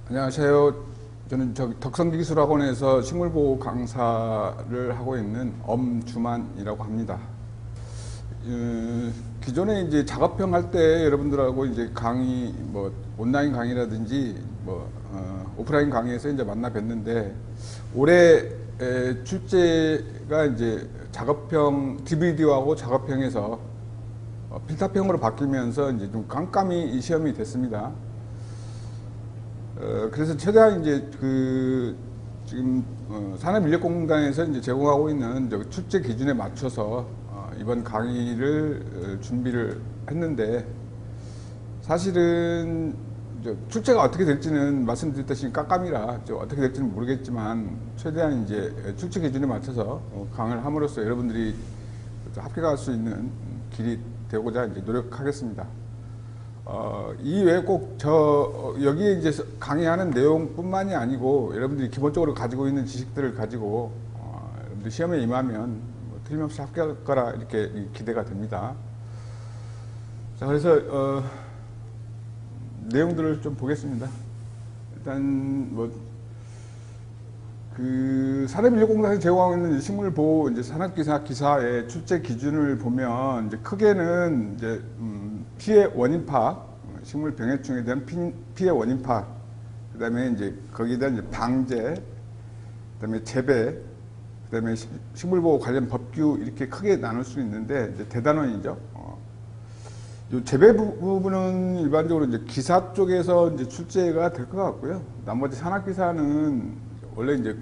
안녕하세요. 저는 덕성기술학원에서 식물보호 강사를 하고 있는 엄주만이라고 합니다. 기존에 이제 작업형 할 때 여러분들하고 이제 강의, 온라인 강의라든지, 오프라인 강의에서 이제 만나 뵀는데, 올해 출제가 이제 작업형, DVD하고 작업형에서 필사형으로 바뀌면서 이제 좀 깜깜이 이 시험이 됐습니다. 그래서 최대한 이제 지금 산업인력공단에서 이제 제공하고 있는 출제 기준에 맞춰서 이번 강의를 준비를 했는데, 사실은 출제가 어떻게 될지는 말씀드렸다시피 깜깜이라 어떻게 될지는 모르겠지만, 최대한 이제 출제 기준에 맞춰서 강의를 함으로써 여러분들이 합격할 수 있는 길이 되고자 이제 노력하겠습니다. 이외에 꼭 여기에 이제 강의하는 내용뿐만이 아니고, 여러분들이 기본적으로 가지고 있는 지식들을 가지고 여러분들 시험에 임하면 틀림없이 합격할 거라 이렇게 기대가 됩니다. 자, 그래서 내용들을 좀 보겠습니다. 일단 산업인력공단에서 제공하고 있는 식물보호 이제 산업기사의 출제 기준을 보면, 이제 크게는 이제 피해 원인 파악, 식물 병해충에 대한 피해 원인 파악, 그다음에 이제 거기에 대한 이제 방제, 그다음에 재배, 그다음에 식물보호 관련 법규, 이렇게 크게 나눌 수 있는데, 이제 대단원이죠. 요 재배 부분은 일반적으로 이제 기사 쪽에서 이제 출제가 될 것 같고요. 나머지 산학기사는 원래 이제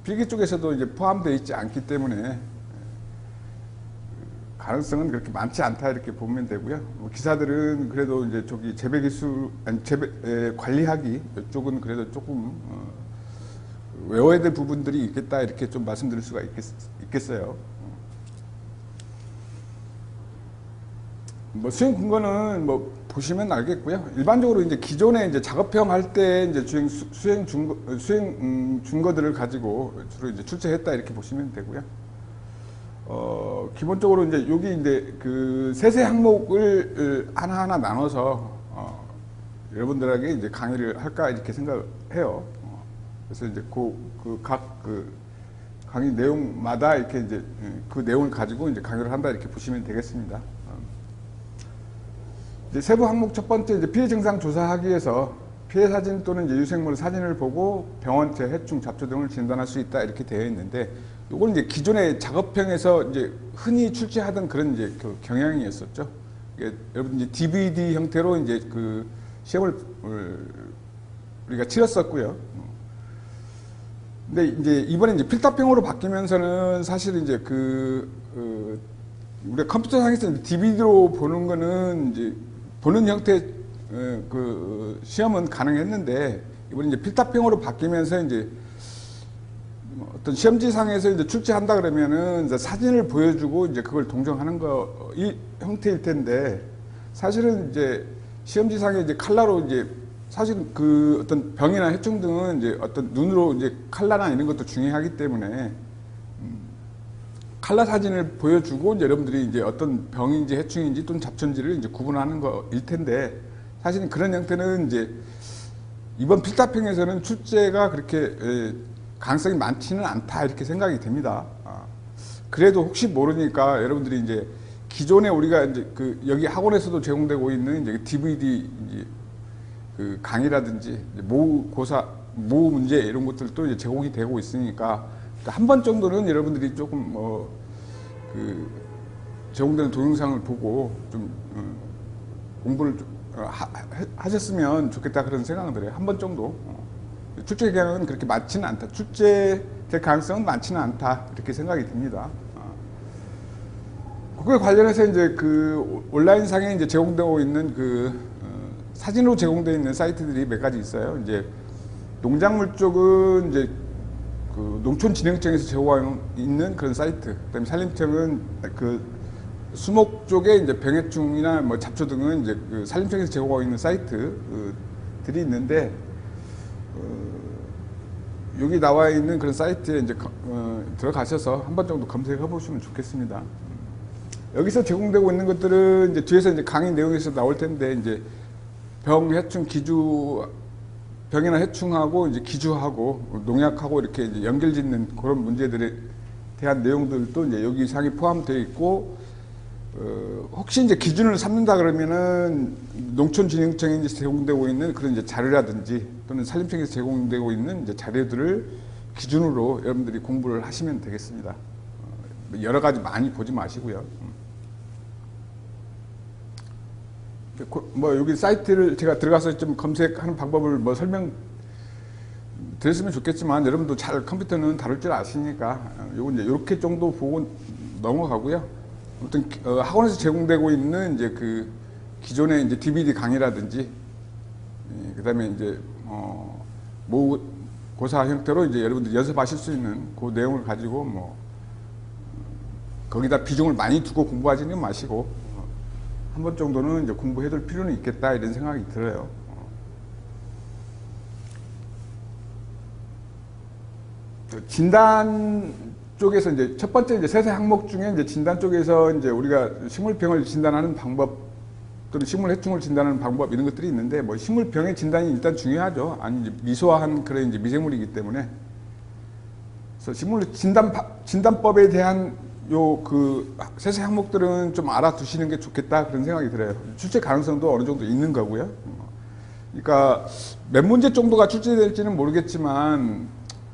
필기 쪽에서도 이제 포함되어 있지 않기 때문에 가능성은 그렇게 많지 않다 이렇게 보면 되고요. 기사들은 그래도 이제 재배 기술, 재배 관리하기 이쪽은 그래도 조금 외워야 될 부분들이 있겠다 이렇게 좀 말씀드릴 수가 있겠어요. 수행 근거는 보시면 알겠고요. 일반적으로 이제 기존에 이제 작업형 할 때 이제 수행 준거들을 가지고 주로 이제 출제했다 이렇게 보시면 되고요. 기본적으로 이제 여기 이제 세세 항목을 하나하나 나눠서 여러분들에게 이제 강의를 할까 이렇게 생각해요. 그래서 이제 각 강의 내용마다 이렇게 이제 그 내용을 가지고 이제 강의를 한다 이렇게 보시면 되겠습니다. 이제 세부 항목 첫 번째, 이제 피해 증상 조사하기 위해서 피해 사진 또는 이제 유생물 사진을 보고 병원체, 해충, 잡초 등을 진단할 수 있다 이렇게 되어 있는데, 이건 이제 기존의 작업형에서 이제 흔히 출제하던 그런 이제 경향이었었죠. 여러분 이제 DVD 형태로 이제 시험을 우리가 치렀었고요. 근데 이제 이번에 이제 필답형으로 바뀌면서는 사실 이제 우리가 컴퓨터상에서 DVD로 보는 거는 이제 보는 형태 시험은 가능했는데, 이번에 이제 필답형으로 바뀌면서 이제 어떤 시험지상에서 이제 출제한다 그러면은 이제 사진을 보여주고 이제 그걸 동정하는 이 형태일 텐데, 사실은 이제 시험지상에 이제 칼라로 이제 사실 어떤 병이나 해충 등은 이제 어떤 눈으로 이제 칼라나 이런 것도 중요하기 때문에 칼라 사진을 보여주고 이제 여러분들이 이제 어떤 병인지 해충인지 또는 잡초인지를 이제 구분하는 거일 텐데, 사실은 그런 형태는 이제 이번 필답형에서는 출제가 그렇게 가능성이 많지는 않다 이렇게 생각이 됩니다. 그래도 혹시 모르니까 여러분들이 이제 기존에 우리가 이제 여기 학원에서도 제공되고 있는 이제 DVD 이제 강의라든지 모의고사, 모의 문제 이런 것들도 이제 제공이 되고 있으니까 한 번 정도는 여러분들이 조금 제공되는 동영상을 보고 좀 공부를 좀 하셨으면 좋겠다 그런 생각을 들어요. 한 번 정도. 출제 경향은 그렇게 많지는 않다. 출제될 가능성은 많지는 않다 이렇게 생각이 듭니다. 그거에 관련해서 이제 온라인상에 이제 제공되고 있는 사진으로 제공되어 있는 사이트들이 몇 가지 있어요. 이제 농작물 쪽은 이제 농촌진흥청에서 제공하고 있는 그런 사이트, 그다음에 산림청은 수목 쪽에 이제 병해충이나 잡초 등은 이제 산림청에서 제공하고 있는 사이트들이 있는데, 여기 나와 있는 그런 사이트에 이제 들어가셔서 한 번 정도 검색해 보시면 좋겠습니다. 여기서 제공되고 있는 것들은 이제 뒤에서 이제 강의 내용에서 나올 텐데, 이제 병, 해충, 기주 병이나 해충하고 이제 기주하고 농약하고 이렇게 이제 연결짓는 그런 문제들에 대한 내용들도 이제 여기 상이 포함되어 있고, 혹시 이제 기준을 삼는다 그러면은 농촌진흥청에 이제 제공되고 있는 그런 이제 자료라든지 또는 산림청에서 제공되고 있는 이제 자료들을 기준으로 여러분들이 공부를 하시면 되겠습니다. 여러 가지 많이 보지 마시고요. 뭐 여기 사이트를 제가 들어가서 좀 검색하는 방법을 뭐 설명 드렸으면 좋겠지만, 여러분도 잘 컴퓨터는 다룰 줄 아시니까 요거 이제 이렇게 정도 보고 넘어가고요. 아무튼 학원에서 제공되고 있는 이제 그 기존의 이제 DVD 강의라든지, 그다음에 이제 모의고사 형태로 이제 여러분들 연습하실 수 있는 그 내용을 가지고 뭐 거기다 비중을 많이 두고 공부하지는 마시고 한 번 정도는 이제 공부해둘 필요는 있겠다, 이런 생각이 들어요. 진단 쪽에서 이제 첫 번째 이제 세세 항목 중에 이제 진단 쪽에서 이제 우리가 식물병을 진단하는 방법 또는 식물 해충을 진단하는 방법, 이런 것들이 있는데, 뭐 식물병의 진단이 일단 중요하죠. 아니 이제 미소한 그런 이제 미생물이기 때문에. 그래서 식물 진단법에 대한 요 그 세세 항목들은 좀 알아두시는 게 좋겠다, 그런 생각이 들어요. 출제 가능성도 어느 정도 있는 거고요. 그러니까 몇 문제 정도가 출제될지는 모르겠지만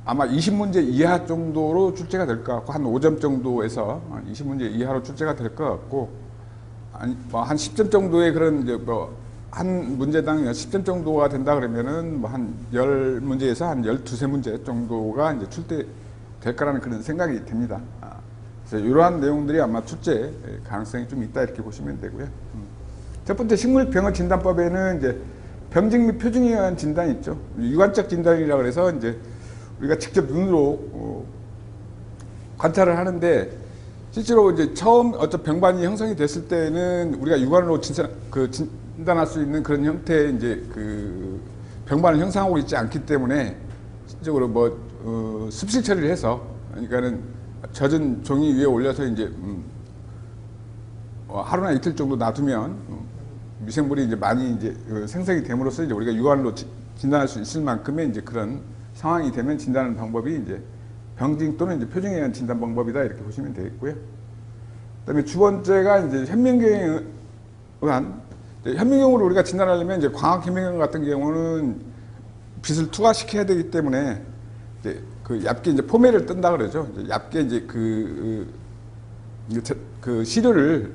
아마 20문제 이하 정도로 출제가 될 것 같고, 한 5점 정도에서 20문제 이하로 출제가 될 것 같고, 아니 뭐 한 10점 정도의 그런 이제 뭐 한 문제당 10점 정도가 된다 그러면은 뭐 한 10문제에서 한 12~13문제 정도가 이제 출제될 거라는 그런 생각이 듭니다. 그래서 이러한 내용들이 아마 출제 가능성이 좀 있다, 이렇게 보시면 되고요. 첫 번째 식물병의 진단법에는 이제 병직 및 표준에 의한 진단이 있죠. 유관적 진단이라고 해서 이제 우리가 직접 눈으로 관찰을 하는데, 실제로 이제 처음 어떤 병반이 형성이 됐을 때는 우리가 육안으로 진단할 수 있는 그런 형태의 이제 그 병반을 형성하고 있지 않기 때문에, 실질적으로 뭐 습식 처리를 해서, 그러니까는 젖은 종이 위에 올려서 이제 하루나 이틀 정도 놔두면 미생물이 이제 많이 이제 생성이 됨으로써 이제 우리가 육안으로 진단할 수 있을 만큼의 이제 그런 상황이 되면 진단하는 방법이 이제 병직 또는 이제 표준에 의한 진단 방법이다, 이렇게 보시면 되겠고요. 그다음에 두 번째가 이제 현미경에 의한, 현미경으로 우리가 진단하려면 이제 광학 현미경 같은 경우는 빛을 투과시켜야 되기 때문에 이제 그 얇게 이제 포매를 뜬다 그러죠. 이제 얇게 이제 그 시료를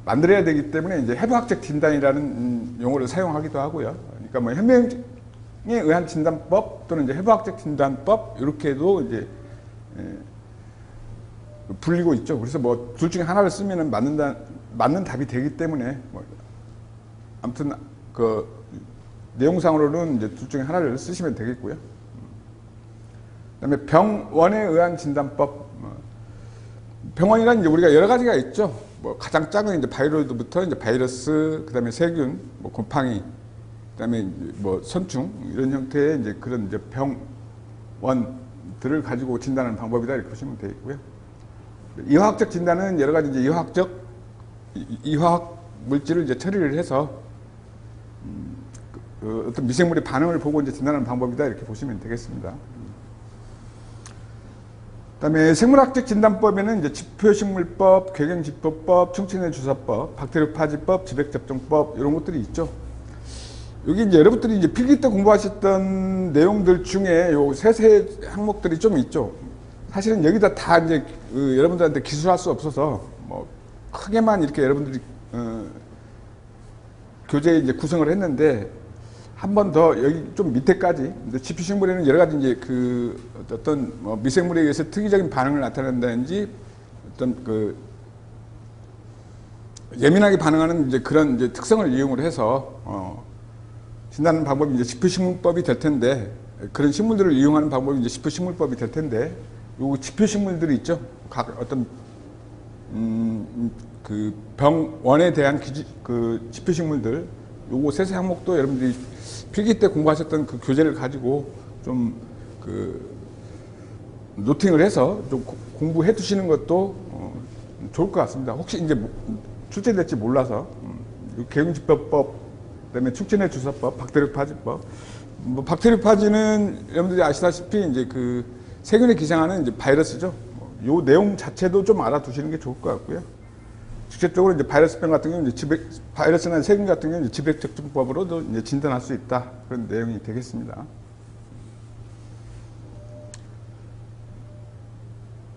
만들어야 되기 때문에 이제 해부학적 진단이라는 용어를 사용하기도 하고요. 그러니까 뭐 현미경에 의한 진단법 또는 이제 해부학적 진단법, 이렇게도 이제 불리고 있죠. 그래서 뭐 둘 중에 하나를 쓰면은 맞는 답이 되기 때문에 뭐 아무튼 그 내용상으로는 이제 둘 중에 하나를 쓰시면 되겠고요. 그다음에 병원에 의한 진단법. 병원이란 이제 우리가 여러 가지가 있죠. 뭐 가장 작은 이제 바이러스부터 이제 바이러스, 그다음에 세균, 뭐 곰팡이, 그다음에 뭐 선충, 이런 형태의 이제 그런 이제 병원들을 가지고 진단하는 방법이다, 이렇게 보시면 되겠고요. 이화학적 진단은 여러 가지 이제 이화학 물질을 이제 처리를 해서 어떤 미생물의 반응을 보고 이제 진단하는 방법이다, 이렇게 보시면 되겠습니다. 그다음에 생물학적 진단법에는 이제 지표식물법, 궤경지표법, 충치내 주사법, 박테리오파지법, 지백접종법, 이런 것들이 있죠. 여기 이제 여러분들이 이제 필기 때 공부하셨던 내용들 중에 요 세세 항목들이 좀 있죠. 사실은 여기다 다 이제 여러분들한테 기술할 수 없어서 뭐 크게만 이렇게 여러분들이 교재에 이제 구성을 했는데, 한 번 더 여기 좀 밑에까지, 지표식물에는 여러 가지 이제 그 어떤 뭐 미생물에 의해서 특이적인 반응을 나타낸다든지, 어떤 그 예민하게 반응하는 이제 그런 이제 특성을 이용을 해서 진단하는 방법이 이제 지표식물법이 될 텐데, 그런 식물들을 이용하는 방법이 이제 지표식물법이 될 텐데, 요 지표식물들이 있죠. 각 어떤 그 병원에 대한 그 지표식물들, 요거 세세 항목도 여러분들이 필기 때 공부하셨던 그 교재를 가지고 좀 그 노팅을 해서 좀 공부해 두시는 것도 좋을 것 같습니다. 혹시 이제 출제될지 몰라서 궤경지표법, 그다음에 충치내 주사법, 박테리오파지법, 뭐 박테리오파지는 여러분들이 아시다시피 이제 그 세균에 기생하는 이제 바이러스죠. 요 내용 자체도 좀 알아두시는 게 좋을 것 같고요. 직접적으로 이제 바이러스병 같은 경우는 이제 바이러스나 세균 같은 경우는 집약적증법으로도 이제 진단할 수 있다. 그런 내용이 되겠습니다.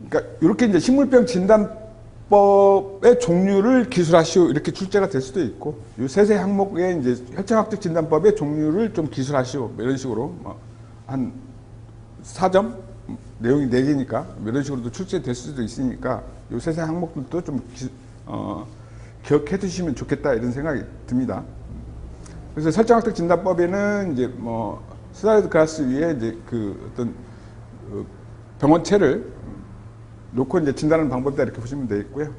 그러니까 이렇게 이제 식물병 진단법의 종류를 기술하시오 이렇게 출제가 될 수도 있고, 이 세세 항목의 이제 혈청학적 진단법의 종류를 좀 기술하시오 이런 식으로 한 4점 내용이 4개니까 이런 식으로도 출제될 수도 있으니까 이 세세 항목들도 좀 기억해 두시면 좋겠다 이런 생각이 듭니다. 그래서 설정학적 진단법에는 이제 뭐 슬라이드 클래스 위에 이제 그 어떤 병원체를 놓고 이제 진단하는 방법이다 이렇게 보시면 되겠고요.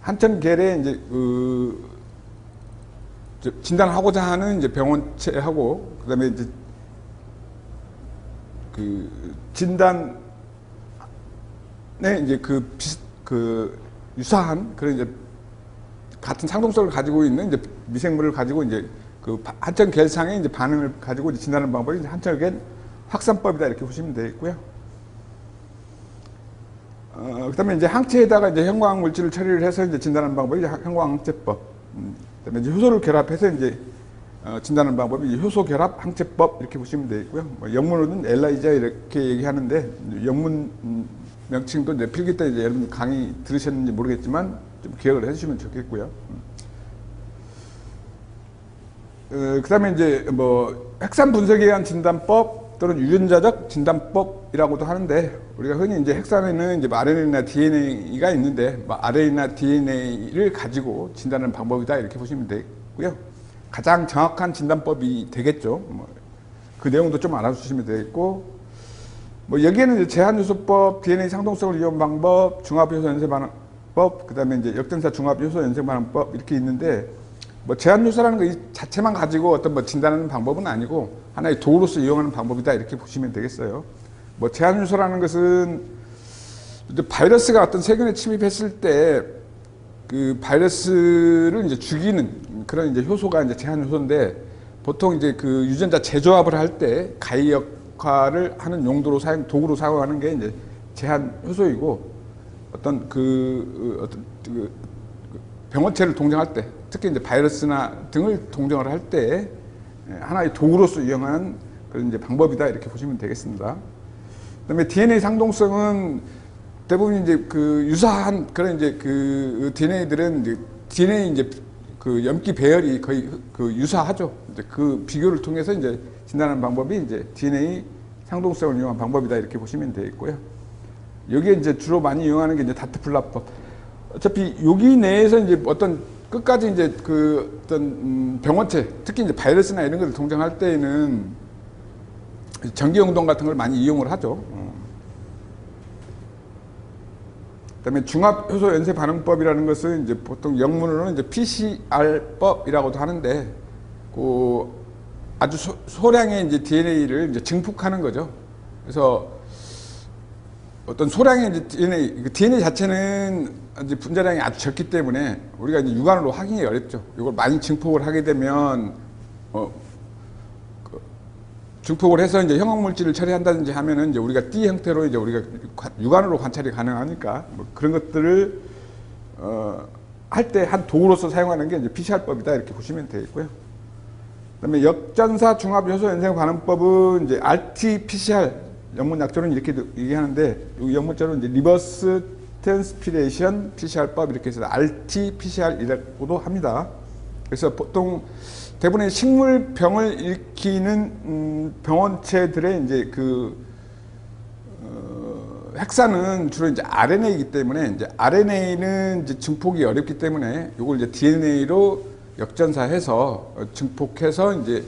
한천 계래 이제 진단하고자 하는 이제 병원체하고 그다음에 이제 그 진단에 이제 그 유사한 그런 이제 같은 상동성을 가지고 있는 이제 미생물을 가지고 이제 그 한천 계상의 이제 반응을 가지고 이제 진단하는 방법이 이제 한천 계확산법이다 이렇게 보시면 되겠고요. 그다음에 이제 항체에다가 이제 형광 물질을 처리를 해서 이제 진단하는 방법이 이제 형광 항체법. 그다음에 이제 효소를 결합해서 이제 진단하는 방법이 이제 효소 결합 항체법 이렇게 보시면 되겠고요. 뭐 영문으로는 엘라이자 이렇게 얘기하는데 영문 명칭도 이제 필기 때 이제 여러분 강의 들으셨는지 모르겠지만 좀 기억을 해주시면 좋겠고요. 그다음에 이제 뭐 핵산 분석에 의한 진단법 또는 유전자적 진단법이라고도 하는데, 우리가 흔히 이제 핵산에는 이제 RNA나 DNA가 있는데 RNA나 DNA를 가지고 진단하는 방법이다 이렇게 보시면 되고요. 가장 정확한 진단법이 되겠죠. 그 내용도 좀 알아주시면 되겠고, 뭐 여기에는 이제 제한요소법, DNA 상동성을 이용 방법, 중합효소 연쇄 반응법, 그다음에 이제 역전사 중합효소 연쇄 반응법 이렇게 있는데, 뭐 제한요소라는 거 이 자체만 가지고 어떤 뭐 진단하는 방법은 아니고 하나의 도구로서 이용하는 방법이다 이렇게 보시면 되겠어요. 뭐 제한요소라는 것은 이제 바이러스가 어떤 세균에 침입했을 때 그 바이러스를 이제 죽이는 그런 이제 효소가 이제 제한요소인데, 보통 이제 그 유전자 재조합을 할 때 가위 역할을 하는 용도로 도구로 사용하는 게 이제 제한효소이고, 어떤 그 병원체를 동정할 때, 특히 이제 바이러스나 등을 동정을 할 때 하나의 도구로서 이용하는 그런 이제 방법이다 이렇게 보시면 되겠습니다. 그다음에 DNA 상동성은 대부분 이제 그 유사한 그런 이제 그 DNA들은 이제 DNA 이제 그 염기 배열이 거의 그 유사하죠. 이제 그 비교를 통해서 이제 진단하는 방법이 이제 DNA 상동성을 이용한 방법이다 이렇게 보시면 되겠고요. 여기에 이제 주로 많이 이용하는 게 이제 다트플라법. 어차피 여기 내에서 이제 어떤 끝까지 이제 그 어떤 병원체, 특히 이제 바이러스나 이런 것을 동정할 때에는 전기용동 같은 걸 많이 이용을 하죠. 그다음에 중합효소 연쇄 반응법이라는 것은 이제 보통 영문으로는 이제 PCR법이라고도 하는데, 그 아주 소량의 이제 DNA를 이제 증폭하는 거죠. 그래서 어떤 소량의 이제 DNA 자체는 이제 분자량이 아주 적기 때문에 우리가 이제 육안으로 확인이 어렵죠. 이걸 많이 증폭을 하게 되면 증폭을 해서 이제 형광 물질을 처리한다든지 하면은 이제 우리가 띠 형태로 이제 우리가 육안으로 관찰이 가능하니까 뭐 그런 것들을 할 때 한 도구로서 사용하는 게 이제 PCR법이다 이렇게 보시면 되겠고요. 그다음에 역전사 중합 요소 연생 반응법은 이제 RT-PCR 영문 약조는 이렇게 얘기하는데, 이 영문자로 이제 리버스 트랜스피레이션 PCR법 이렇게 해서 RT-PCR이라고도 합니다. 그래서 보통 대부분의 식물병을 일으키는 병원체들의 이제 핵산은 주로 이제 RNA이기 때문에, 이제 RNA는 이제 증폭이 어렵기 때문에 이걸 이제 DNA로 역전사해서 증폭해서 이제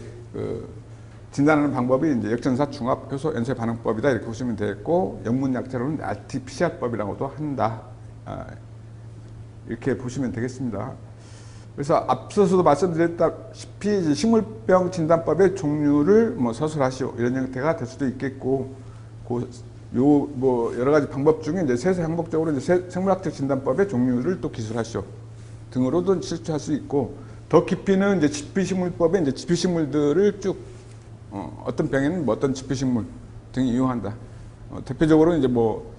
진단하는 방법이 이제 역전사 중합 효소 연쇄 반응법이다 이렇게 보시면 되겠고, 영문 약자로는 RT-PCR법이라고도 한다. 이렇게 보시면 되겠습니다. 그래서 앞서서도 말씀드렸다시피 식물병 진단법의 종류를 뭐 서술하시오 이런 형태가 될 수도 있겠고, 뭐 여러 가지 방법 중에 이제 세세 항목적으로 이제 생물학적 진단법의 종류를 또 기술하시오 등으로도 실추할 수 있고, 더 깊이는 이제 지피식물법의 이제 지피식물들을 쭉 어떤 병에는 뭐 어떤 지표식물 등이 이용한다. 대표적으로 이제 뭐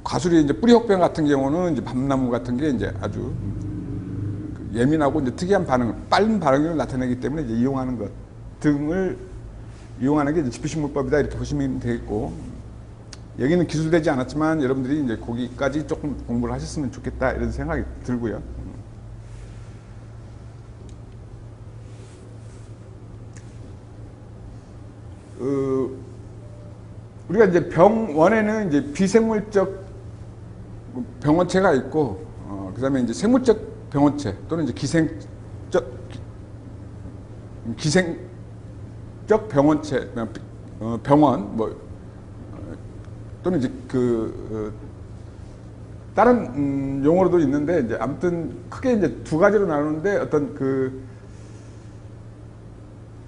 과수리 이제 뿌리혹병 같은 경우는 이제 밤나무 같은 게 이제 아주 예민하고 이제 특이한 반응, 빠른 반응을 나타내기 때문에 이제 이용하는 것 등을 이용하는 게 이제 지표식물법이다 이렇게 보시면 되겠고, 여기는 기술되지 않았지만 여러분들이 이제 거기까지 조금 공부를 하셨으면 좋겠다 이런 생각이 들고요. 우리가 이제 병원에는 이제 비생물적 병원체가 있고, 그다음에 이제 생물적 병원체 또는 이제 기생적 병원체, 병원 또는 이제 다른 용어로도 있는데, 이제 아무튼 크게 이제 두 가지로 나누는데, 어떤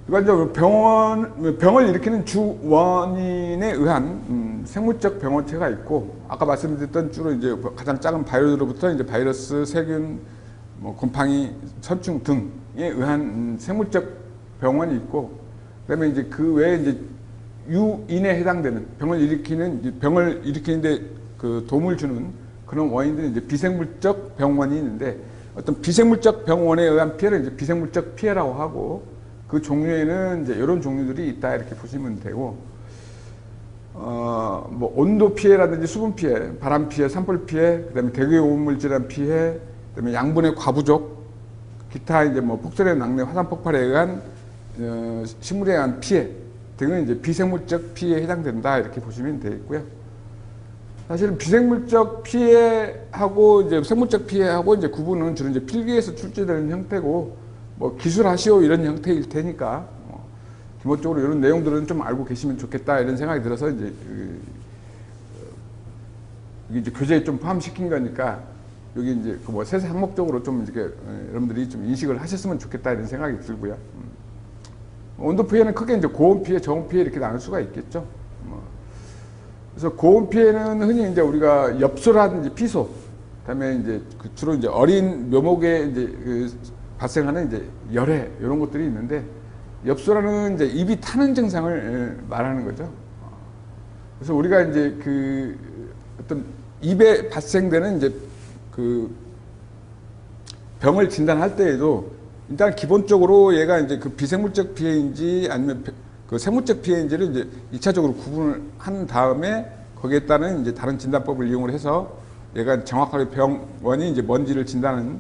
일반적으로 병을 일으키는 주 원인에 의한 생물적 병원체가 있고, 아까 말씀드렸던 주로 이제 가장 작은 바이러스로부터 이제 바이러스, 세균, 뭐 곰팡이, 선충 등에 의한 생물적 병원이 있고, 그다음에 이제 그 외에 이제 유인에 해당되는 병을 일으키는데 그 도움을 주는 그런 원인들이 이제 비생물적 병원이 있는데, 어떤 비생물적 병원에 의한 피해를 이제 비생물적 피해라고 하고, 그 종류에는 이제 이런 종류들이 있다 이렇게 보시면 되고, 뭐 온도 피해라든지 수분 피해, 바람 피해, 산불 피해, 그다음에 대기 오염물 질환 피해, 그다음에 양분의 과부족, 기타 이제 뭐 폭설의 낙뢰, 화산 폭발에 의한 식물에 의한 피해 등은 이제 비생물적 피해에 해당된다 이렇게 보시면 되겠고요. 사실은 비생물적 피해하고 이제 생물적 피해하고 이제 구분은 주로 이제 필기에서 출제되는 형태고, 뭐 기술하시오 이런 형태일 테니까 기본적으로 이런 내용들은 좀 알고 계시면 좋겠다 이런 생각이 들어서 이제 이게 이제 교재에 좀 포함시킨 거니까 여기 이제 뭐 세세 항목적으로 좀 이렇게 여러분들이 좀 인식을 하셨으면 좋겠다 이런 생각이 들고요. 온도 피해는 크게 이제 고온 피해, 저온 피해 이렇게 나눌 수가 있겠죠. 그래서 고온 피해는 흔히 이제 우리가 엽소라든지 피소, 그다음에 이제 주로 이제 어린 묘목에 이제 발생하는 이제 열해 이런 것들이 있는데, 엽소라는 이제 입이 타는 증상을 말하는 거죠. 그래서 우리가 이제 어떤 입에 발생되는 이제 병을 진단할 때에도 일단 기본적으로 얘가 이제 비생물적 피해인지 아니면 생물적 피해인지를 이제 2차적으로 구분을 한 다음에 거기에 따른 이제 다른 진단법을 이용을 해서 얘가 정확하게 병원이 이제 뭔지를 진단하는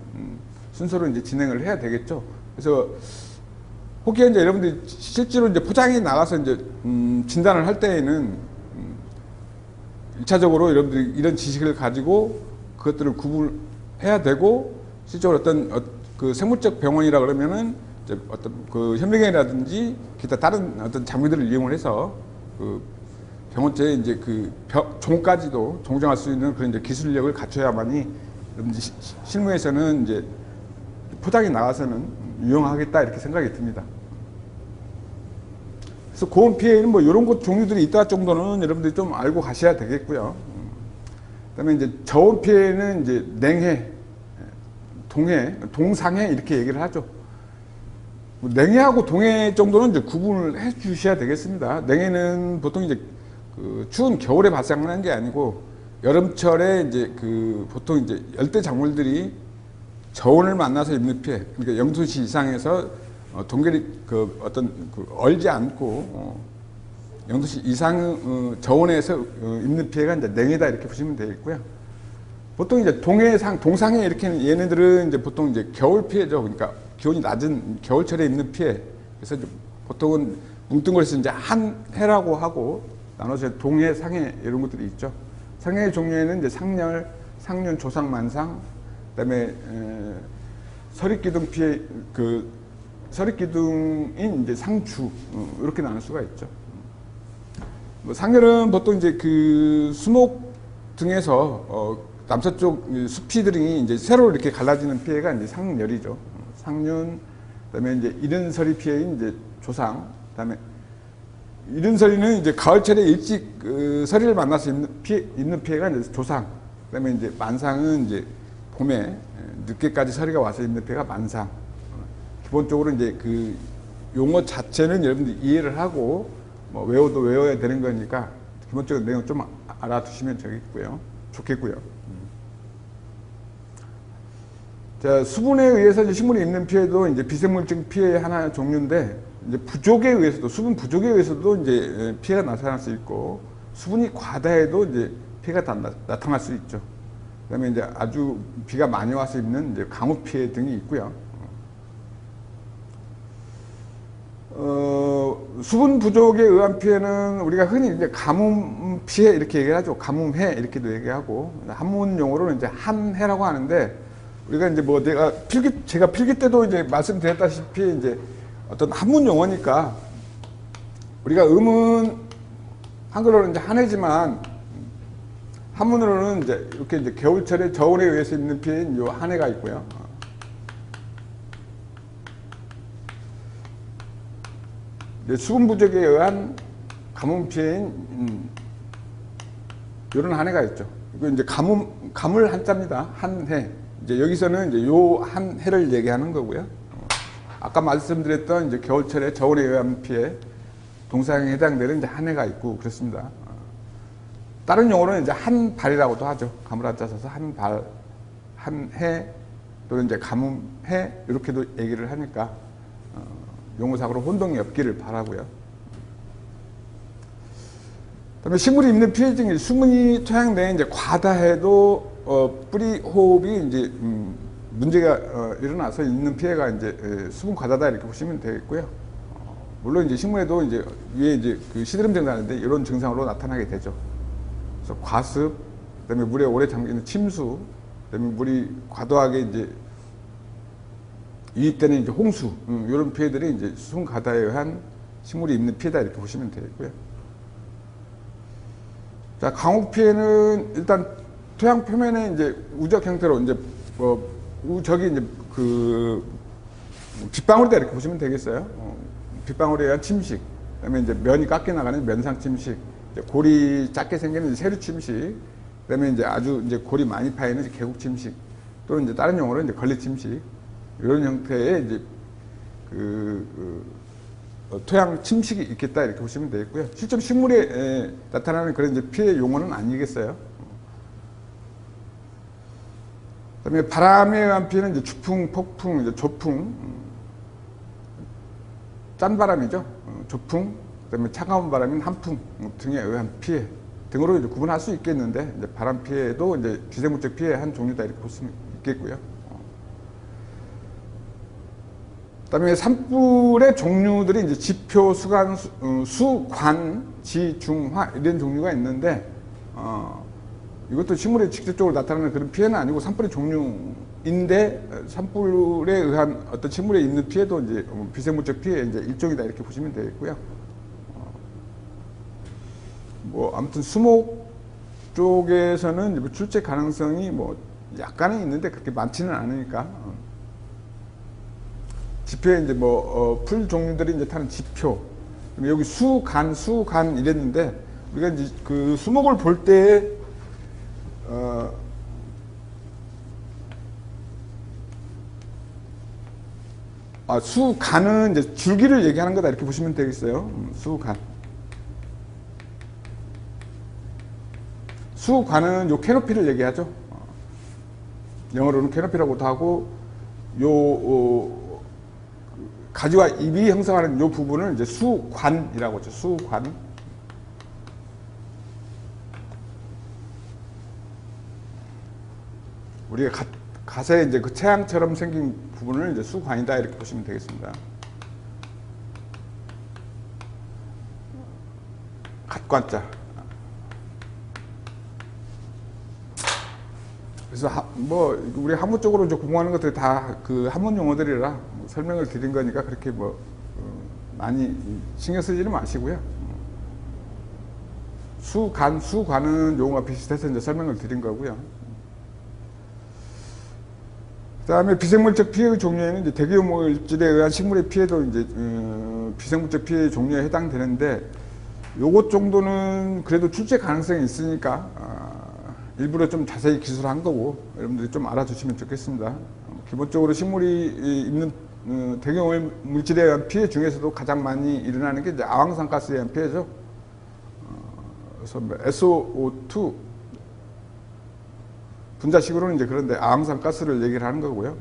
순서로 이제 진행을 해야 되겠죠. 그래서 혹여 이제 여러분들이 실제로 이제 포장이 나가서 이제 진단을 할 때에는 1차적으로 여러분들이 이런 지식을 가지고 그것들을 구분해야 되고, 실제로 어떤 생물적 병원이라 그러면은 이제 어떤 현미경이라든지 기타 다른 어떤 장비들을 이용을 해서 병원체의 이제 종까지도 종정할 수 있는 그런 이제 기술력을 갖춰야만이 여러분들 실무에서는 이제 포장이 나가서는 유용하겠다 이렇게 생각이 듭니다. 그래서 고온 피해는 뭐 이런 것 종류들이 있다 정도는 여러분들이 좀 알고 가셔야 되겠고요. 그다음에 이제 저온 피해는 이제 냉해, 동해, 동상해 이렇게 얘기를 하죠. 냉해하고 동해 정도는 이제 구분을 해 주셔야 되겠습니다. 냉해는 보통 이제 추운 겨울에 발생하는 게 아니고, 여름철에 이제 보통 이제 열대 작물들이 저온을 만나서 입는 피해, 그러니까 0도씨 이상에서 동결이 얼지 않고 0도씨 이상 저온에서 입는 피해가 이제 냉해다 이렇게 보시면 되겠고요. 보통 이제 동상해 이렇게 얘네들은 이제 보통 이제 겨울 피해죠. 그러니까 기온이 낮은 겨울철에 입는 피해. 그래서 보통은 뭉뚱그려서 이제 한해라고 하고 나눠서 동해, 상해 이런 것들이 있죠. 상해 종류에는 이제 상열, 상륜, 조상, 만상, 그다음에 서릿기둥 피해, 서릿기둥인 이제 상주 이렇게 나눌 수가 있죠. 뭐 상열은 보통 이제 수목 등에서 남서쪽 숲이들이 이제 세로 이렇게 갈라지는 피해가 이제 상열이죠. 상륜, 그다음에 이제 이른서리 피해인 이제 조상, 그다음에 이른서리는 이제 가을철에 일찍 서리를 만나서 입는 피해가 이제 조상, 그다음에 이제 만상은 이제 봄에 늦게까지 서리가 와서 입는 피해가 만상. 기본적으로 이제 그 용어 자체는 여러분들이 이해를 하고 뭐 외워도 외워야 되는 거니까 기본적인 내용 좀 알아두시면 좋겠고요. 자, 수분에 의해서 이제 식물이 입는 피해도 이제 비생물적 피해의 하나 종류인데, 이제 부족에 의해서도, 수분 부족에 의해서도 이제 피해가 나타날 수 있고, 수분이 과다해도 이제 피해가 나타날 수 있죠. 그 다음에 이제 아주 비가 많이 와서 입는 이제 강우 피해 등이 있고요. 수분 부족에 의한 피해는 우리가 흔히 이제 가뭄 피해 이렇게 얘기하죠. 가뭄해 이렇게도 얘기하고, 한문 용어로는 이제 한해라고 하는데, 우리가 이제 뭐 제가 필기 때도 이제 말씀드렸다시피 이제 어떤 한문 용어니까 우리가 한글로는 이제 한해지만 한문으로는 이제 이렇게 이제 겨울철에 저온에 의해서 입는 피해인 요 한해가 있고요. 수분 부족에 의한 가뭄 피해인 이런 한해가 있죠. 이거 이제 가물 한자입니다. 한해. 이제 여기서는 이제 요 한 해를 얘기하는 거고요. 아까 말씀드렸던 이제 겨울철에 저온에 의한 피해 동사형에 해당되는 이제 한 해가 있고 그렇습니다. 다른 용어로는 이제 한 발이라고도 하죠. 가물 한자 써서 한 발, 한 해 또는 이제 가뭄해 이렇게도 얘기를 하니까 용어상으로 혼동이 없기를 바라고요. 그다음에 식물이 입는 피해 중에 수분이 토양 내에 이제 과다해도 뿌리 호흡이 이제 문제가 일어나서 있는 피해가 이제 수분 과다다 이렇게 보시면 되겠고요. 물론 이제 식물에도 이제 위에 이제 그 시드름 증상인데 이런 증상으로 나타나게 되죠. 그래서 과습, 그다음에 물에 오래 잠기는 침수, 그다음에 물이 과도하게 이제 유입되는 이제 홍수, 이런 피해들이 이제 수분 과다에 의한 식물이 입는 피해다 이렇게 보시면 되겠고요. 자, 강우 피해는 일단 토양 표면에 이제 우적 형태로 이제 저기 이제 그 빗방울이다 이렇게 보시면 되겠어요. 빗방울에 의한 침식, 그다음에 이제 면이 깎여 나가는 면상 침식, 이제 골이 작게 생기는 세류 침식, 그다음에 이제 아주 이제 골이 많이 파이는 이제 계곡 침식, 또는 이제 다른 용어로 이제 걸레 침식, 이런 형태의 이제 토양 침식이 있겠다 이렇게 보시면 되겠고요. 실제 식물에 나타나는 그런 이제 피해 용어는 아니겠어요. 그다음에 바람에 의한 피해는 이제 주풍, 폭풍, 이제 조풍, 짠 바람이죠. 조풍, 그다음에 차가운 바람인 한풍 등에 의한 피해 등으로 이제 구분할 수 있겠는데, 이제 바람 피해도 이제 비생물적 피해의 한 종류다 이렇게 볼 수 있겠고요. 그다음에 산불의 종류들이 이제 지표, 수관, 수관, 지, 중, 화 이런 종류가 있는데, 이것도 식물에 직접적으로 나타나는 그런 피해는 아니고 산불의 종류인데, 산불에 의한 어떤 식물에 있는 피해도 이제 비생물적 피해의 이제 일종이다 이렇게 보시면 되겠고요. 뭐 아무튼 수목 쪽에서는 뭐 출제 가능성이 뭐 약간은 있는데 그렇게 많지는 않으니까. 지표에 이제 풀 종류들이 이제 타는 지표. 여기 수간 이랬는데, 우리가 이제 그 수목을 볼 때, 수간은 이제 줄기를 얘기하는 거다 이렇게 보시면 되겠어요. 수간. 수간은 요 캐노피를 얘기하죠. 영어로는 캐노피라고도 하고, 가지와 잎이 형성하는 이 부분을 이제 수관이라고 하죠. 수관. 우리가 갓에 이제 그 채양처럼 생긴 부분을 이제 수관이다 이렇게 보시면 되겠습니다. 갓관자. 그래서 뭐 우리 학문 쪽으로 이제 공부하는 것들이 다 그 학문 용어들이라 설명을 드린 거니까 그렇게 많이 신경 쓰지는 마시고요. 수관은 용어가 비슷해서 이제 설명을 드린 거고요. 그다음에 비생물적 피해의 종류에는 이제 대기용물질에 의한 식물의 피해도 이제 비생물적 피해의 종류에 해당되는데, 요것 정도는 그래도 출제 가능성이 있으니까 일부러 좀 자세히 기술한 거고 여러분들이 좀 알아두시면 좋겠습니다. 기본적으로 식물이 입는 대기오염 물질에 의한 피해 중에서도 가장 많이 일어나는 게 이제 아황산가스에 의한 피해죠. 그래서 SO2 분자식으로는 이제 그런데 아황산가스를 얘기를 하는 거고요.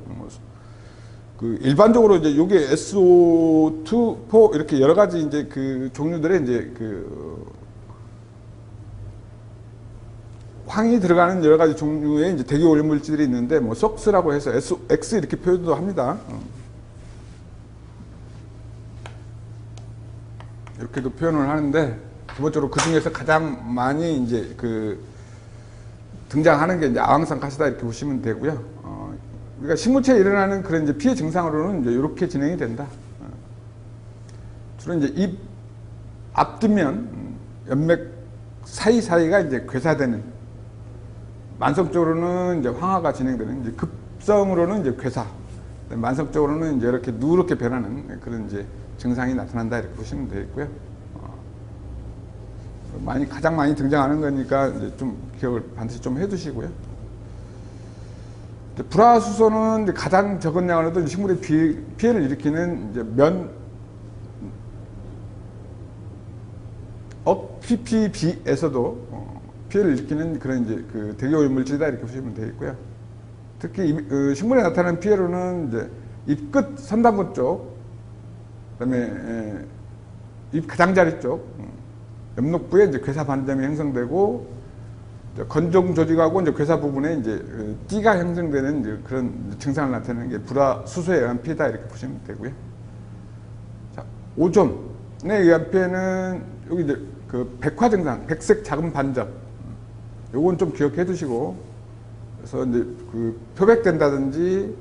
그 일반적으로 이제 요게 SO2, 4 이렇게 여러 가지 이제 그 종류들의 이제 그 황이 들어가는 여러 가지 종류의 이제 대기오염 물질들이 있는데 뭐 SOx라고 해서 SOx 이렇게 표현도 합니다. 이렇게도 표현을 하는데 기본적으로 그 중에서 가장 많이 이제 그 등장하는 게 이제 아황산가스다 이렇게 보시면 되고요. 우리가 식물체에 일어나는 그런 이제 피해 증상으로는 이제 이렇게 진행이 된다. 주로 이제 입 앞뒷면 연맥 사이사이가 이제 괴사되는, 만성적으로는 이제 황화가 진행되는, 이제 급성으로는 이제 괴사, 만성적으로는 이제 이렇게 누렇게 변하는 그런 이제 증상이 나타난다 이렇게 보시면 되겠고요. 가장 많이 등장하는 거니까 이제 좀 기억을 반드시 좀 해두시고요. 불화수소는 이제 가장 적은 양으로도 식물에 피해를 일으키는 이제 ppb에서도 피해를 일으키는 그런 이제 그 대기오염 물질이다 이렇게 보시면 되겠고요. 특히 식물에 나타나는 피해로는 이제 잎끝 선단부 쪽, 그다음에 잎 가장자리 쪽, 엽록부에 이제 괴사 반점이 형성되고, 건종 조직하고 이제 괴사 부분에 이제 띠가 형성되는 이제 그런 증상을 나타내는 게 불화수소에 의한 피해다 이렇게 보시면 되고요. 자, 오존에 의한 피해는 여기 이제 그 백화 증상, 백색 작은 반점, 요건 좀 기억해 두시고, 그래서 이제 그 표백된다든지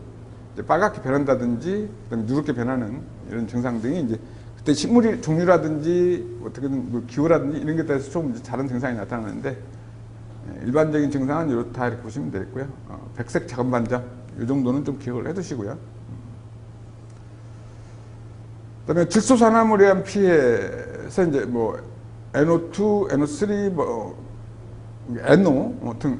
이제 빨갛게 변한다든지 그다음에 누렇게 변하는 이런 증상 등이 이제 그때 식물 종류라든지 어떻게든 뭐 기후라든지 이런 것에 따라서 좀 다른 증상이 나타나는데, 일반적인 증상은 이렇다 이렇게 보시면 되겠고요. 백색 작은 반점 이 정도는 좀 기억을 해두시고요. 그다음에 질소산화물에 의한 피해에서 이제 뭐 NO2, NO3, 뭐 NO 등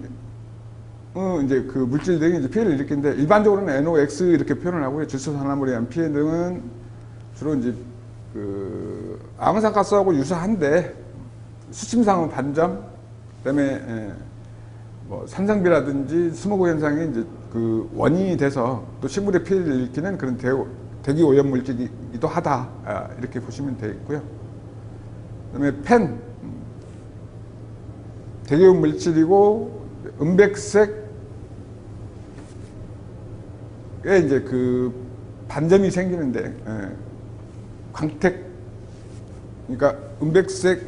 이제 그 물질들이 이제 피해를 일으키는데, 일반적으로는 NOx 이렇게 표현을 하고요. 질소산화물에 의한 피해 등은 주로 이제 그 아황산가스하고 유사한데 수침상의 반점, 그다음에 뭐 산성비라든지 스모그 현상이 이제 그 원인이 돼서 또 식물에 피해를 일으키는 그런 대기 오염 물질이기도 하다 이렇게 보시면 되겠고요. 그다음에 펜 대기 오염 물질이고 은백색에 이제 그 반점이 생기는데 광택, 그러니까 은백색에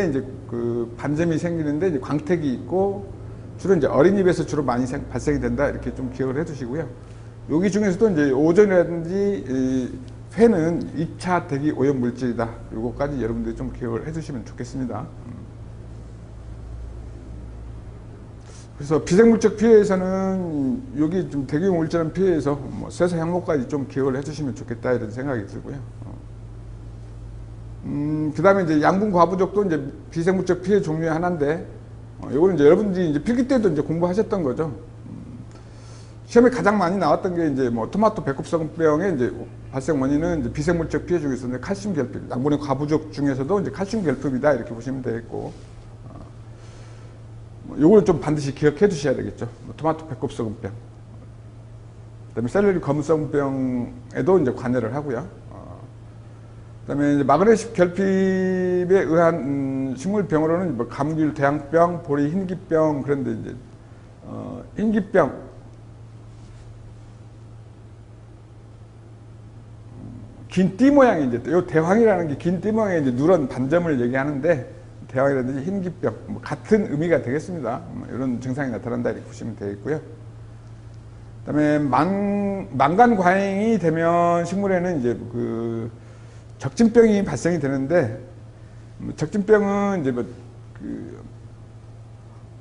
이제 그 반점이 생기는데 이제 광택이 있고 주로 이제 어린잎에서 주로 많이 발생이 된다 이렇게 좀 기억을 해두시고요. 여기 중에서도 이제 오존이라든지 회는 2차 대기 오염 물질이다. 요거까지 여러분들이 좀 기억을 해두시면 좋겠습니다. 그래서 비생물적 피해에서는 여기 좀 대기 오염 물질 피해에서 뭐 세서 항목까지 좀 기억을 해주시면 좋겠다 이런 생각이 들고요. 그 다음에 이제 양분 과부족도 이제 비생물적 피해 종류의 하나인데, 요거는 이제 여러분들이 이제 필기 때도 이제 공부하셨던 거죠. 시험에 가장 많이 나왔던 게 이제 뭐 토마토 배꼽성병의 이제 발생 원인은 이제 비생물적 피해 중에서 이제 칼슘 결핍, 양분의 과부족 중에서도 이제 칼슘 결핍이다 이렇게 보시면 되겠고, 요걸 좀 반드시 기억해 두셔야 되겠죠. 토마토 배꼽성병, 그다음에 셀러리 검은성병에도 이제 관여를 하고요. 그다음에 이제 마그네슘 결핍에 의한 식물병으로는 뭐 감귤 대양병, 보리 흰기병, 그런데 이제 흰기병, 긴 띠 모양이 이제 요 대황이라는 게 긴 띠 모양의 이제 누런 반점을 얘기하는데, 대황이라든지 흰기병 뭐 같은 의미가 되겠습니다. 이런 증상이 나타난다 이렇게 보시면 되겠고요. 그다음에 망간 과잉이 되면 식물에는 이제 그 적진병이 발생이 되는데, 적진병은 이제 뭐 그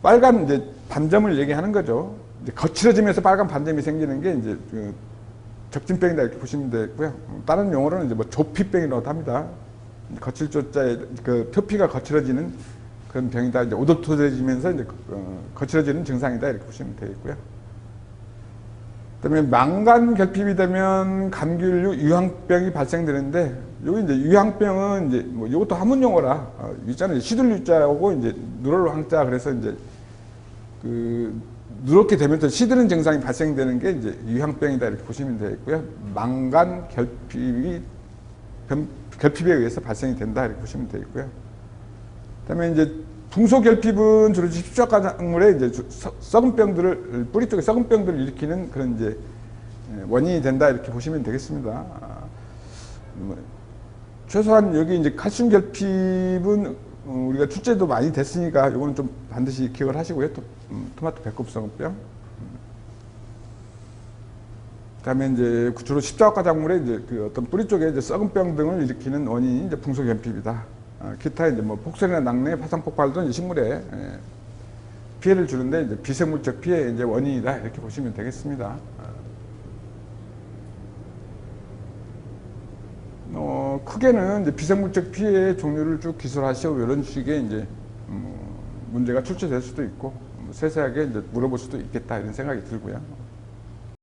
빨간 이제 반점을 얘기하는 거죠. 이제 거칠어지면서 빨간 반점이 생기는 게 이제 그 적진병이다 이렇게 보시면 되고요. 다른 용어로는 이제 뭐 조피병이라고 합니다. 거칠 조자에 그 표피가 거칠어지는 그런 병이다. 이제 오돌토해지면서 이제 거칠어지는 증상이다 이렇게 보시면 되겠고요. 그다음에 망간 결핍이 되면 감기류 유황병이 발생되는데, 여기 이제 유황병은 이제 뭐 이것도 한문 용어라. 있잖아요. 시들 유자하고 이제 누럴 황자. 그래서 이제 그 누렇게 되면서 시드는 증상이 발생되는 게 이제 유황병이다 이렇게 보시면 되겠고요. 망간 결핍에 의해서 발생이 된다 이렇게 보시면 되겠고요. 그다음에 이제 붕소결핍은 주로 십자가작물에 이제 썩은 병들을, 뿌리 쪽에 썩은 병들을 일으키는 그런 이제 원인이 된다 이렇게 보시면 되겠습니다. 최소한 여기 이제 칼슘 결핍은 우리가 출제도 많이 됐으니까 이거는 좀 반드시 기억을 하시고요. 토마토 배꼽 썩은병. 그다음에 이제 주로 십자가작물에 이제 그 어떤 뿌리 쪽에 이제 썩은 병 등을 일으키는 원인이 이제 붕소결핍이다. 기타 이제 뭐 폭설이나 낙뢰, 화산 폭발도 이제 식물에 피해를 주는데 이제 비생물적 피해 이제 원인이다 이렇게 보시면 되겠습니다. 크게는 이제 비생물적 피해의 종류를 쭉 기술하시오 이런 식의 이제 문제가 출제될 수도 있고 세세하게 이제 물어볼 수도 있겠다 이런 생각이 들고요.